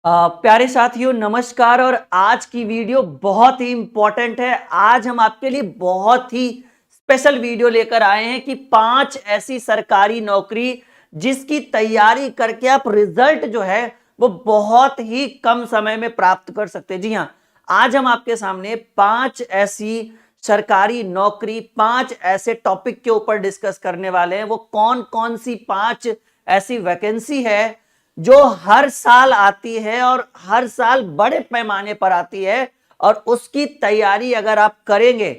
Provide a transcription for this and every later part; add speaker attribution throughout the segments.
Speaker 1: प्यारे साथियों नमस्कार। और आज की वीडियो बहुत ही इंपॉर्टेंट है। आज हम आपके लिए बहुत ही स्पेशल वीडियो लेकर आए हैं कि 5 ऐसी सरकारी नौकरी जिसकी तैयारी करके आप रिजल्ट जो है वो बहुत ही कम समय में प्राप्त कर सकते हैं। जी हाँ, आज हम आपके सामने 5 ऐसी सरकारी नौकरी, 5 ऐसे टॉपिक के ऊपर डिस्कस करने वाले हैं। वो कौन कौन सी 5 ऐसी वैकेंसी है जो हर साल आती है और हर साल बड़े पैमाने पर आती है, और उसकी तैयारी अगर आप करेंगे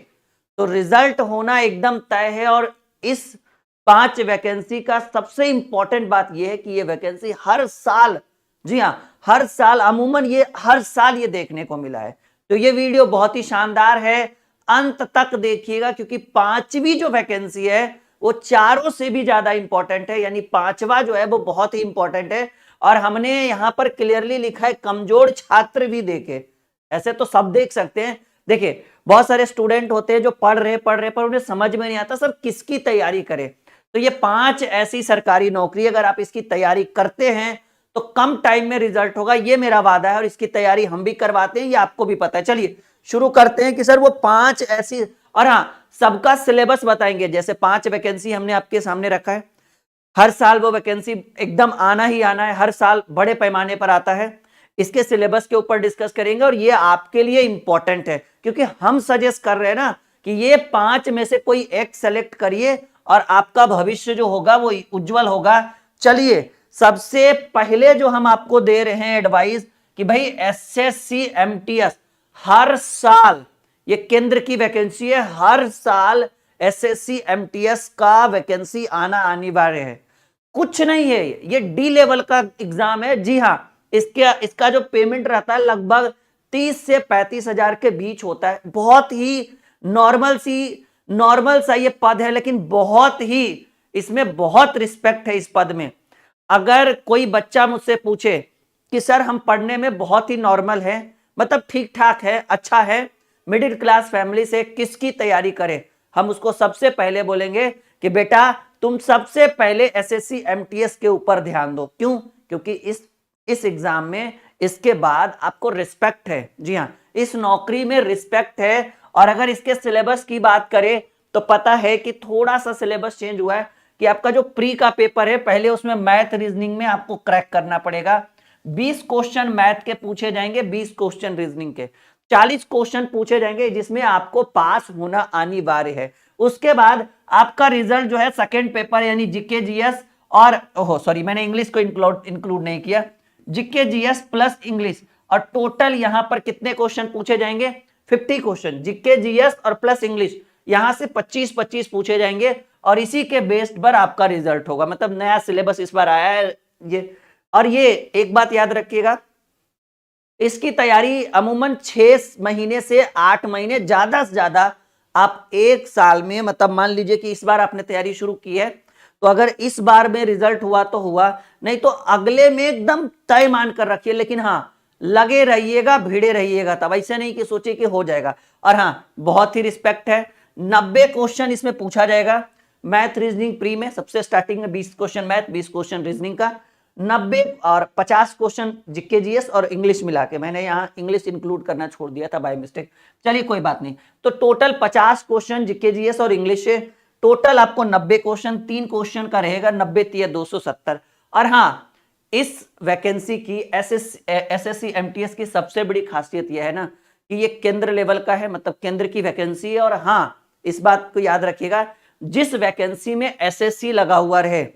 Speaker 1: तो रिजल्ट होना एकदम तय है। और इस 5 वैकेंसी का सबसे इंपॉर्टेंट बात यह है कि ये वैकेंसी हर साल, जी हां, हर साल, अमूमन ये हर साल ये देखने को मिला है। तो ये वीडियो बहुत ही शानदार है, अंत तक देखिएगा, क्योंकि 5वीं जो वैकेंसी है वो चारों से भी ज्यादा इंपॉर्टेंट है। यानी 5वां जो है वो बहुत ही इंपॉर्टेंट है। और हमने यहां पर क्लियरली लिखा है कमजोर छात्र भी देखे। ऐसे तो सब देख सकते हैं। देखिए, बहुत सारे स्टूडेंट होते हैं जो पढ़ रहे पर उन्हें समझ में नहीं आता सर किसकी तैयारी करें। तो ये 5 ऐसी सरकारी नौकरी, अगर आप इसकी तैयारी करते हैं तो कम टाइम में रिजल्ट होगा, ये मेरा वादा है। और इसकी तैयारी हम भी करवाते हैं, ये आपको भी पता है। चलिए शुरू करते हैं कि सर वो 5 ऐसी, और हाँ, सबका सिलेबस बताएंगे। जैसे 5 वैकेंसी हमने आपके सामने रखा है, हर साल वो वैकेंसी एकदम आना ही आना है, हर साल बड़े पैमाने पर आता है। इसके सिलेबस के ऊपर डिस्कस करेंगे और ये आपके लिए इंपॉर्टेंट है, क्योंकि हम सजेस्ट कर रहे हैं ना कि ये 5 में से कोई एक सेलेक्ट करिए और आपका भविष्य जो होगा वो उज्जवल होगा। चलिए, सबसे पहले जो हम आपको दे रहे हैं एडवाइस कि भाई एसएससी एमटीएस हर साल, ये केंद्र की वैकेंसी है, हर साल एसएससी एमटीएस का वैकेंसी आना अनिवार्य है। कुछ नहीं है, ये डी लेवल का एग्जाम है। जी हाँ, इसका जो पेमेंट रहता है लगभग 30 से 35 हजार के बीच होता है। बहुत ही नॉर्मल सा ये पद है, लेकिन बहुत ही इसमें बहुत रिस्पेक्ट है इस पद में। अगर कोई बच्चा मुझसे पूछे कि सर हम पढ़ने में बहुत ही नॉर्मल है, मतलब ठीक ठाक है, अच्छा है, मिडिल क्लास फैमिली से, किसकी तैयारी करें, हम उसको सबसे पहले बोलेंगे कि बेटा तुम सबसे पहले एसएससी एमटीएस के ऊपर ध्यान दो। क्यों? क्योंकि इस एग्जाम में इसके बाद आपको रिस्पेक्ट है। जी हाँ, इस नौकरी में रिस्पेक्ट है। और अगर इसके सिलेबस की बात करें तो पता है कि थोड़ा सा सिलेबस चेंज हुआ है कि आपका जो प्री का पेपर है, पहले उसमें मैथ रीजनिंग में आपको क्रैक करना पड़ेगा। 20 क्वेश्चन मैथ के पूछे जाएंगे, 20 क्वेश्चन रीजनिंग के, 40 क्वेश्चन पूछे जाएंगे, जिसमें आपको पास होना अनिवार्य है। उसके बाद आपका रिजल्ट जो है सेकंड पेपर यानी जीके जीएस, और ओहो सॉरी, मैंने इंग्लिश को इंक्लूड नहीं किया, जीके जीएस प्लस इंग्लिश। और टोटल यहां पर कितने क्वेश्चन पूछे जाएंगे? 50 क्वेश्चन, जीके जीएस और प्लस इंग्लिश, यहां से 25-25 पूछे जाएंगे। और इसी के बेस्ड पर आपका रिजल्ट होगा। मतलब नया सिलेबस इस बार आया है ये। और ये एक बात याद रखिएगा, इसकी तैयारी अमूमन 6 महीने से 8 महीने, ज्यादा से ज्यादा आप एक साल में, मतलब मान लीजिए कि इस बार आपने तैयारी शुरू की है, तो अगर इस बार में रिजल्ट हुआ तो हुआ, नहीं तो अगले में एकदम तय मान कर रखिए। लेकिन हाँ, लगे रहिएगा, भिड़े रहिएगा, तब ऐसे नहीं कि सोचिए कि हो जाएगा। और हाँ, बहुत ही रिस्पेक्ट है, 90 क्वेश्चन इसमें पूछा जाएगा। मैथ रीजनिंग प्री में सबसे स्टार्टिंग में 20 क्वेश्चन मैथ, 20 क्वेश्चन रीजनिंग का, 90 और 50 क्वेश्चन जीके जीएस और इंग्लिश मिला के। मैंने यहाँ इंग्लिश इंक्लूड करना छोड़ दिया था बाय मिस्टेक, चलिए कोई बात नहीं। तो टोटल 50 क्वेश्चन जीके जीएस और इंग्लिश से, टोटल आपको 90 क्वेश्चन, 3 क्वेश्चन का रहेगा, 90 3 270। और हाँ, इस वैकेंसी की एसएससी एमटीएस की सबसे बड़ी खासियत यह है ना कि ये केंद्र लेवल का है, मतलब केंद्र की वैकेंसी है। और हाँ, इस बात को याद रखिएगा, जिस वैकेंसी में एसएससी लगा हुआ रहे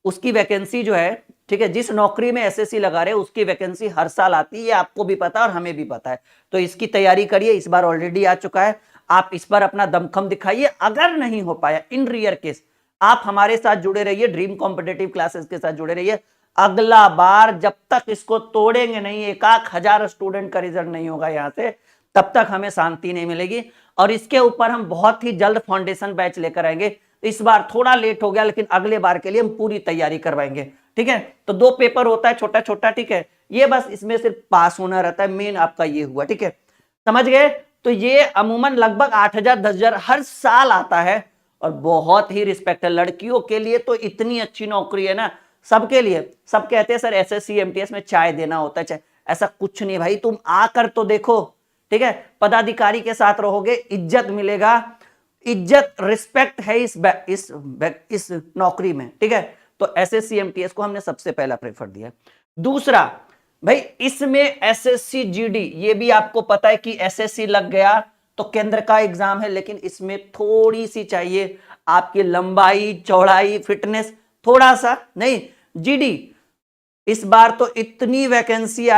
Speaker 1: उसकी वैकेंसी जो है, ठीक है, जिस नौकरी में एसएससी लगा रहे उसकी वैकेंसी हर साल आती है, ये आपको भी पता है और हमें भी पता है। तो इसकी तैयारी करिए, इस बार ऑलरेडी आ चुका है, आप इस पर अपना दमखम दिखाइए। अगर नहीं हो पाया, इन रियर केस, आप हमारे साथ जुड़े रहिए, ड्रीम कॉम्पिटिटिव क्लासेस के साथ जुड़े रहिए। अगला बार जब तक इसको तोड़ेंगे नहीं, 1,000 स्टूडेंट का रिजल्ट नहीं होगा यहां से, तब तक हमें शांति नहीं मिलेगी। और इसके ऊपर हम बहुत ही जल्द फाउंडेशन बैच लेकर आएंगे। इस बार थोड़ा लेट हो गया, लेकिन अगले बार के लिए हम पूरी तैयारी करवाएंगे, ठीक है। तो 2 पेपर होता है छोटा छोटा, ठीक है, ये बस इसमें सिर्फ पास होना रहता है, मेन आपका ये हुआ, ठीक है, समझ गए। तो ये अमूमन लगभग 8,000 10,000 हर साल आता है, और बहुत ही रिस्पेक्ट है लड़कियों के लिए। तो इतनी अच्छी नौकरी है ना, सबके लिए। सब कहते हैं सर एसएससी एमटीएस में चाय देना होता है, चाय, ऐसा कुछ नहीं भाई, तुम आकर तो देखो, ठीक है। पदाधिकारी के साथ रहोगे, इज्जत मिलेगा, इज्जत रिस्पेक्ट है इस नौकरी में, ठीक है। तो एसएससी एमटीएस को हमने सबसे पहला प्रेफर दिया। दूसरा भाई, इसमें एसएससी जीडी, ये भी आपको पता है कि एसएससी लग गया तो केंद्र का एग्जाम है, लेकिन इसमें थोड़ी सी चाहिए आपकी लंबाई चौड़ाई फिटनेस, थोड़ा सा नहीं। जीडी इस बार तो इतनी वैकेंसी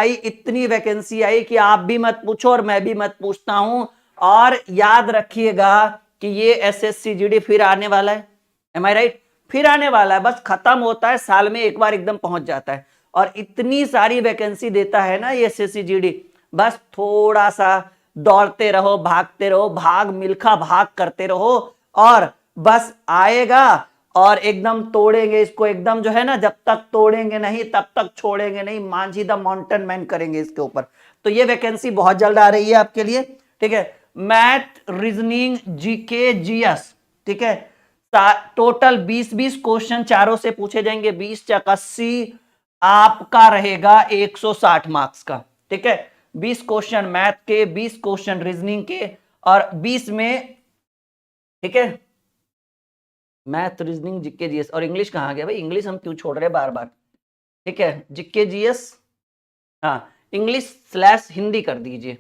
Speaker 1: आई कि आप भी मत पूछो और मैं भी मत पूछता हूं। और याद रखिएगा कि ये एसएससी जीडी फिर आने वाला है, एम आई राइट, फिर आने वाला है, बस खत्म होता है, साल में एक बार एकदम पहुंच जाता है। और इतनी सारी वैकेंसी देता है ना ये एसएससी जीडी, बस थोड़ा सा दौड़ते रहो, भागते रहो, भाग मिल्खा भाग करते रहो, और बस आएगा और एकदम तोड़ेंगे इसको, एकदम जो है ना, जब तक तोड़ेंगे नहीं तब तक छोड़ेंगे नहीं, मांझी द माउंटेन मैन करेंगे इसके ऊपर। तो ये वैकेंसी बहुत जल्द आ रही है आपके लिए, ठीक है। मैथ, रीजनिंग, जीके, जीएस, ठीक है, टोटल 20-20 क्वेश्चन चारों से पूछे जाएंगे, 20 चक 80, आपका रहेगा 160 मार्क्स का, ठीक है। 20 क्वेश्चन मैथ के, 20 क्वेश्चन रीजनिंग के, और 20 में, ठीक है, मैथ, रीजनिंग, जीके, जीएस, और इंग्लिश कहाँ गया भाई, इंग्लिश हम क्यों छोड़ रहे हैं बार बार, ठीक है। जीके, जीएस, हाँ, इंग्लिश / हिंदी कर दीजिए,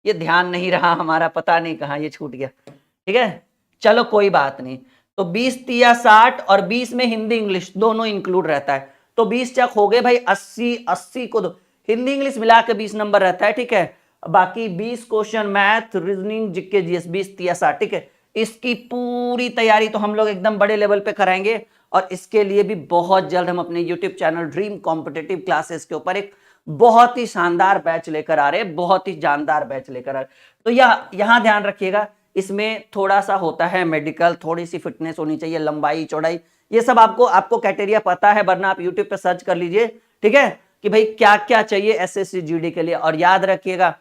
Speaker 1: ये ध्यान नहीं रहा हमारा, पता नहीं कहाँ ये छूट गया, ठीक है। चलो कोई बात नहीं। तो 20 तिया 60 और 20 में हिंदी इंग्लिश दोनों इंक्लूड रहता है, तो 20 चक हो गए भाई 80 को दो, हिंदी इंग्लिश मिला के 20 नंबर रहता है, ठीक है। बाकी 20 question math, reasoning, GK, GS, 20 तिया 60, ठीक है। इसकी पूरी तैयारी तो हम लोग एकदम बड़े लेवल पे कराएंगे, और इसके लिए भी बहुत जल्द हम अपने YouTube channel dream competitive classes के ऊपर एक बहुत ही शानदार बैच लेकर आ रहे हैं, बहुत ही जानदार बैच लेकर आ रहे हैं। तो यहां ध्यान रखिएगा, इसमें थोड़ा सा होता है मेडिकल, थोड़ी सी फिटनेस होनी चाहिए, लंबाई चौड़ाई, ये सब आपको क्राइटेरिया पता है, वरना आप यूट्यूब पे सर्च कर लीजिए, ठीक है, कि भाई क्या क्या चाहिए एसएससी जीडी के लिए। और याद रखिएगा,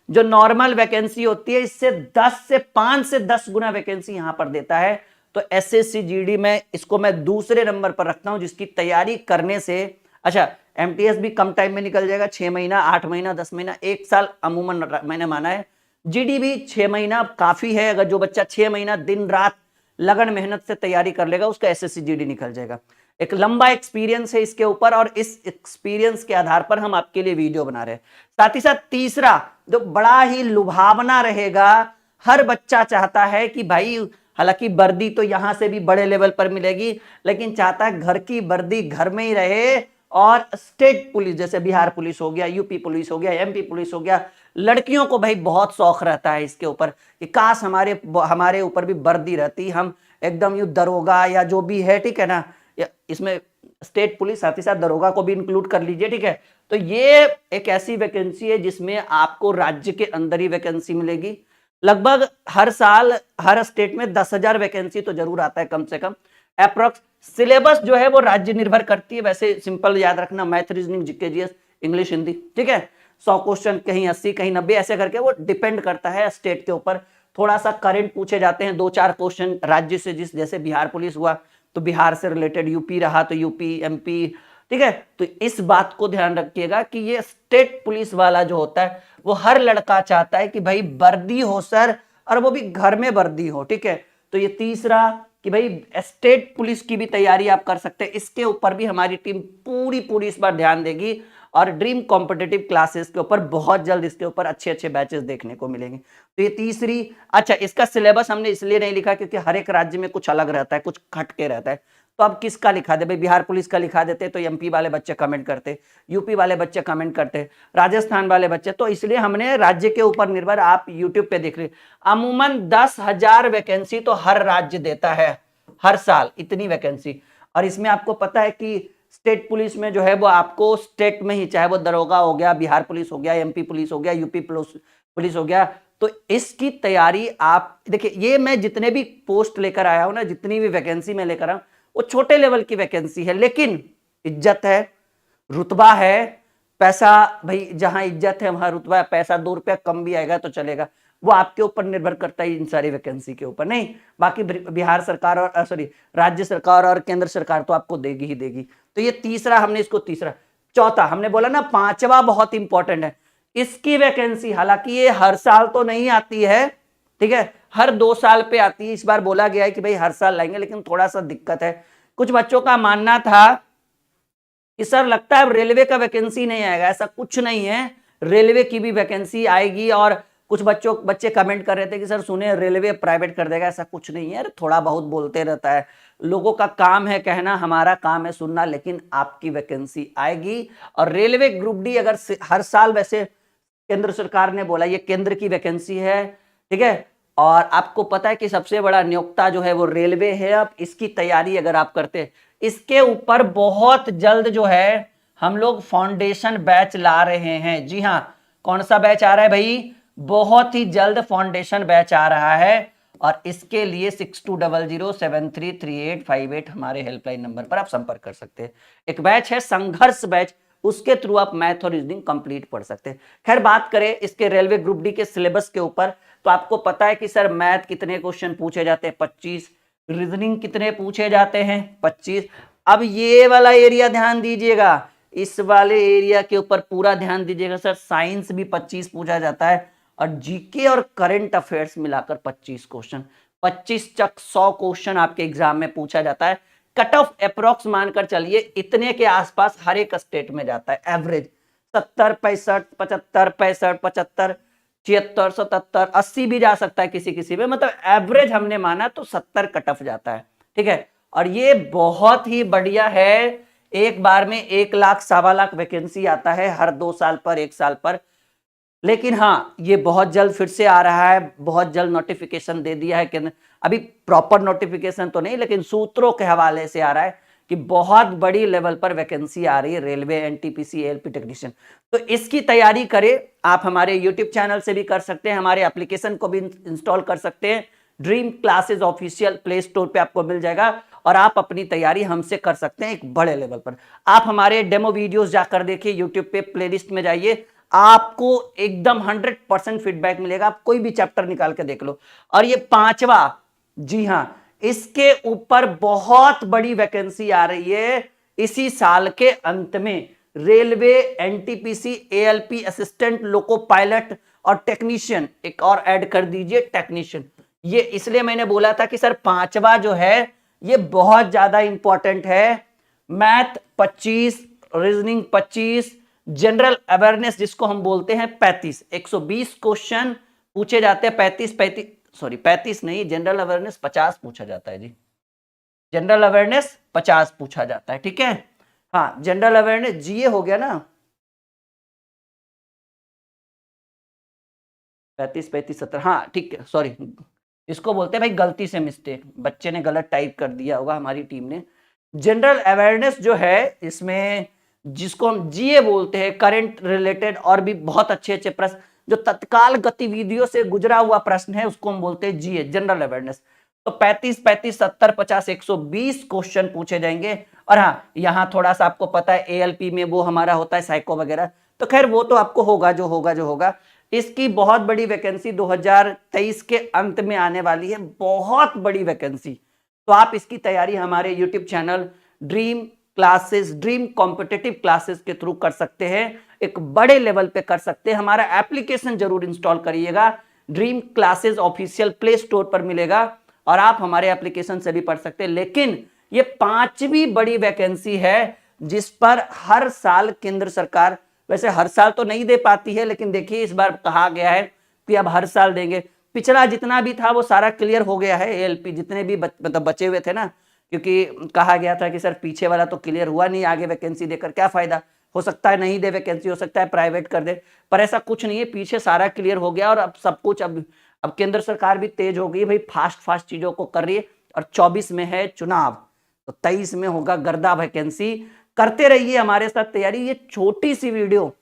Speaker 1: जो नॉर्मल वैकेंसी होती है इससे 5 से 10 गुना वैकेंसी यहां पर देता है। तो एसएससी जीडी में इसको मैं दूसरे नंबर पर रखता हूं, जिसकी तैयारी करने से, अच्छा, एमटीएस भी कम टाइम में निकल जाएगा, 6 महीना, 8 महीना, 10 महीना, 1 साल अमूमन मैंने माना है। जीडी भी 6 महीना काफी है, अगर जो बच्चा 6 महीना दिन रात लगन मेहनत से तैयारी कर लेगा, उसका एसएससी जीडी निकल जाएगा। एक लंबा एक्सपीरियंस है इसके ऊपर, और इस एक्सपीरियंस के आधार पर हम आपके लिए वीडियो बना रहे हैं। साथ ही साथ तीसरा जो बड़ा ही लुभावना रहेगा, हर बच्चा चाहता है कि भाई, हालांकि वर्दी तो यहां से भी बड़े लेवल पर मिलेगी, लेकिन चाहता है घर की वर्दी घर में ही रहे, और स्टेट पुलिस जैसे बिहार पुलिस हो गया, यूपी पुलिस हो गया, एमपी पुलिस हो गया, लड़कियों को भाई बहुत शौक रहता है इसके ऊपर कि काश हमारे ऊपर भी वर्दी रहती, हम एकदम यू दरोगा या जो भी है, ठीक है ना, इसमें स्टेट पुलिस साथ ही साथ दरोगा को भी इंक्लूड कर लीजिए, ठीक है। तो ये एक ऐसी वैकेंसी है जिसमें आपको राज्य के अंदर ही वैकेंसी मिलेगी। लगभग हर साल हर स्टेट में 10,000 वैकेंसी तो जरूर आता है कम से कम, अप्रोक्स। सिलेबस जो है वो राज्य निर्भर करती है, वैसे सिंपल याद रखना, math, reasoning, GK, GS, English, Hindi, ठीक है। 100 क्वेश्चन कहीं 80 कहीं 90 ऐसे करके, वो डिपेंड करता है स्टेट के ऊपर। थोड़ा सा करंट पूछे जाते हैं, 2-4 क्वेश्चन राज्य से, जैसे बिहार पुलिस हुआ तो बिहार से रिलेटेड, यूपी रहा तो यूपी, एमपी, ठीक है। तो इस बात को ध्यान रखिएगा कि ये स्टेट पुलिस वाला जो होता है, वो हर लड़का चाहता है कि भाई वर्दी हो सर, और वो भी घर में वर्दी हो, ठीक है। तो ये तीसरा कि भाई स्टेट पुलिस की भी तैयारी आप कर सकते हैं, इसके ऊपर भी हमारी टीम पूरी इस बार ध्यान देगी, और ड्रीम कॉम्पिटिटिव क्लासेस के ऊपर बहुत जल्द इसके ऊपर अच्छे बैचेस देखने को मिलेंगे। तो ये तीसरी, अच्छा, इसका सिलेबस हमने इसलिए नहीं लिखा क्योंकि हर एक राज्य में कुछ अलग रहता है, कुछ हटके रहता है। तो अब किसका लिखा दे भाई, बिहार पुलिस का लिखा देते तो एमपी वाले बच्चे कमेंट करते, यूपी वाले बच्चे कमेंट करते, राजस्थान वाले बच्चे, तो इसलिए हमने राज्य के ऊपर निर्भर, आप यूट्यूब पे देख लीजिए, अमूमन 10,000 वैकेंसी तो हर राज्य देता है हर साल, इतनी वैकेंसी। और इसमें आपको पता है कि स्टेट पुलिस में जो है वो आपको स्टेट में ही, चाहे वो दरोगा हो गया, बिहार पुलिस हो गया, एमपी पुलिस हो गया, यूपी पुलिस हो गया, तो इसकी तैयारी आप देखिए, ये मैं जितने भी पोस्ट लेकर आया हूं ना, जितनी भी वैकेंसी में लेकर आया, वो छोटे लेवल की वैकेंसी है, लेकिन इज्जत है, रुतबा है, पैसा, भाई जहां इज्जत है वहां रुतबा है, पैसा 2 रुपया कम भी आएगा तो चलेगा, वो आपके ऊपर निर्भर करता है इन सारी वैकेंसी के ऊपर। नहीं, बाकी बिहार सरकार और सॉरी राज्य सरकार और केंद्र सरकार तो आपको देगी ही देगी। तो ये तीसरा हमने इसको तीसरा। चौथा हमने बोला ना पांचवा बहुत इंपॉर्टेंट है, इसकी वैकेंसी हालांकि ये हर साल तो नहीं आती है, ठीक है, हर 2 साल पे आती है। इस बार बोला गया है कि भाई हर साल लाएंगे, लेकिन थोड़ा सा दिक्कत है। कुछ बच्चों का मानना था कि सर लगता है रेलवे का वैकेंसी नहीं आएगा, ऐसा कुछ नहीं है, रेलवे की भी वैकेंसी आएगी। और कुछ बच्चे कमेंट कर रहे थे कि सर सुने रेलवे प्राइवेट कर देगा, ऐसा कुछ नहीं है, थोड़ा बहुत बोलते रहता है, लोगों का काम है कहना, हमारा काम है सुनना, लेकिन आपकी वैकेंसी आएगी। और रेलवे ग्रुप डी अगर हर साल, वैसे केंद्र सरकार ने बोला ये केंद्र की वैकेंसी है, ठीक है, और आपको पता है कि सबसे बड़ा नियोक्ता जो है वो रेलवे है। अब इसकी तैयारी अगर आप करते, इसके ऊपर बहुत जल्द जो है हम लोग फाउंडेशन बैच ला रहे हैं। जी हाँ, कौन सा बैच आ रहा है भाई? बहुत ही जल्द फाउंडेशन बैच आ रहा है, और इसके लिए 6200733858 हमारे हेल्पलाइन नंबर पर आप संपर्क कर सकते हैं। एक बैच है संघर्ष बैच, उसके थ्रू आप मैथ और रीजनिंग कंप्लीट पढ़ सकते हैं। खैर बात करें इसके रेलवे ग्रुप डी के सिलेबस के ऊपर, तो आपको पता है कि सर मैथ कितने क्वेश्चन पूछे जाते हैं? 25। रीजनिंग कितने पूछे जाते हैं? 25। अब ये वाला एरिया ध्यान दीजिएगा, इस वाले एरिया के ऊपर पूरा ध्यान दीजिएगा सर। साइंस भी 25 पूछा जाता है, और जीके और करंट अफेयर्स मिलाकर 25 क्वेश्चन, 25 चक 100 क्वेश्चन आपके एग्जाम में पूछा जाता है। कट ऑफ अप्रोक्स मानकर चलिए इतने के आसपास हर एक स्टेट में जाता है। एवरेज 70, 65, 75, 65, 75, 76, 77, 80 भी जा सकता है किसी किसी में, मतलब एवरेज हमने माना तो 70 कट ऑफ जाता है, ठीक है। और ये बहुत ही बढ़िया है, एक बार में 1 लाख, 1.25 लाख वैकेंसी आता है हर 2 साल पर, 1 साल पर। लेकिन हाँ, ये बहुत जल्द फिर से आ रहा है, बहुत जल्द नोटिफिकेशन दे दिया है कि अभी प्रॉपर नोटिफिकेशन तो नहीं, लेकिन सूत्रों के हवाले से आ रहा है कि बहुत बड़ी लेवल पर वैकेंसी आ रही है रेलवे, एनटीपीसी, एएलपी टेक्नीशियन। तो इसकी तैयारी करें। आप हमारे यूट्यूब चैनल से भी कर सकते हैं, हमारे एप्लीकेशन को भी इंस्टॉल कर सकते हैं। Dream classes official play store पे आपको मिल जाएगा, और आप अपनी तैयारी हमसे कर सकते हैं एक बड़े लेवल पर। आप हमारे डेमो वीडियोस जाकर देखिए, यूट्यूब पे प्लेलिस्ट में जाइए, आपको एकदम 100% फीडबैक मिलेगा। आप कोई भी चैप्टर निकाल के देख लो। और ये 5वां, जी हां, इसके ऊपर बहुत बड़ी वैकेंसी आ रही है इसी साल के अंत में। Railway, NTPC, ALP assistant, loco pilot और टेक्नीशियन, एक और ऐड कर दीजिए टेक्नीशियन। ये इसलिए मैंने बोला था कि सर 5वां जो है ये बहुत ज्यादा इंपॉर्टेंट है। मैथ 25, रीजनिंग 25, जनरल अवेयरनेस जिसको हम बोलते हैं 35, 120 क्वेश्चन पूछे जाते हैं। 35 नहीं, जनरल अवेयरनेस 50 पूछा जाता है जी। जनरल अवेयरनेस 50 पूछा जाता है, ठीक है। हाँ, जनरल अवेयरनेस जीए हो गया ना, 35, 35, 70, हाँ ठीक है, सॉरी, इसको बोलते हैं भाई गलती से मिस्टेक, बच्चे ने गलत टाइप कर दिया होगा हमारी टीम ने। जनरल अवेयरनेस जो है इसमें, जिसको हम जीए बोलते हैं, करंट रिलेटेड और भी बहुत अच्छे अच्छे प्रश्न, जो तत्काल गतिविधियों से गुजरा हुआ प्रश्न है, उसको हम बोलते हैं जीए, जनरल अवेयरनेस। तो 35, 35, 70, 50, 120 क्वेश्चन पूछे जाएंगे। और हाँ, यहाँ थोड़ा सा आपको पता है एएलपी में वो हमारा होता है साइको वगैरह, तो खैर वो तो आपको होगा जो होगा जो होगा। इसकी बहुत बड़ी वैकेंसी 2023 के अंत में आने वाली है, बहुत बड़ी वैकेंसी। तो आप इसकी तैयारी हमारे YouTube channel dream classes, dream competitive classes के थ्रू कर सकते हैं, एक बड़े लेवल पे कर सकते हैं। हमारा एप्लीकेशन जरूर इंस्टॉल करिएगा, dream classes official play store पर मिलेगा, और आप हमारे एप्लीकेशन से भी पढ़ सकते हैं। लेकिन ये 5वीं बड़ी वैकेंसी है जिस पर हर साल केंद्र सरकार, वैसे हर साल तो नहीं दे पाती है, लेकिन देखिए इस बार कहा गया है कि अब हर साल देंगे। पिछला जितना भी था वो सारा क्लियर हो गया है, एएलपी जितने भी मतलब बचे हुए थे ना, क्योंकि कहा गया था कि सर पीछे वाला तो क्लियर हुआ नहीं, आगे वैकेंसी देकर क्या फायदा, हो सकता है नहीं दे वैकेंसी, हो सकता है प्राइवेट कर दे, पर ऐसा कुछ नहीं है, पीछे सारा क्लियर हो गया। और अब सब कुछ, अब केंद्र सरकार भी तेज हो गई भाई, फास्ट चीजों को कर रही है। और 24 में है चुनाव, तो 23 में होगा गर्दा वैकेंसी। करते रहिए हमारे साथ तैयारी। ये छोटी सी वीडियो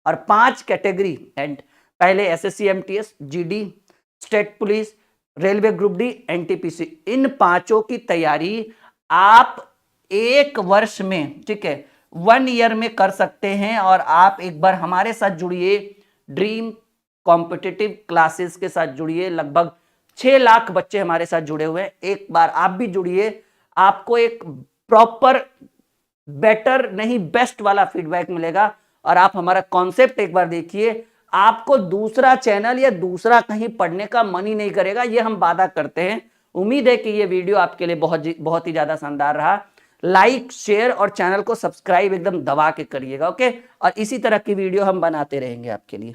Speaker 1: और 5 कैटेगरी, एंड पहले SSC, MTS, GD, state police, railway group D, NTPC, इन 5 की तैयारी आप 1 वर्ष में, ठीक है, 1 ईयर में कर सकते हैं। और आप एक बार हमारे साथ जुड़िए ड्रीम कॉम्पिटिटिव क्लासेस के साथ जुड़िए। लगभग 6 लाख बच्चे हमारे साथ जुड़े हुए हैं। एक बार आप भी जुड़िए, आपको एक प्रॉपर बेटर नहीं बेस्ट वाला फीडबैक मिलेगा। और आप हमारा कॉन्सेप्ट एक बार देखिए, आपको दूसरा चैनल या दूसरा कहीं पढ़ने का मन ही नहीं करेगा, ये हम वादा करते हैं। उम्मीद है कि ये वीडियो आपके लिए बहुत ही ज्यादा शानदार रहा। लाइक, शेयर और चैनल को सब्सक्राइब एकदम दबा के करिएगा, ओके। और इसी तरह की वीडियो हम बनाते रहेंगे आपके लिए।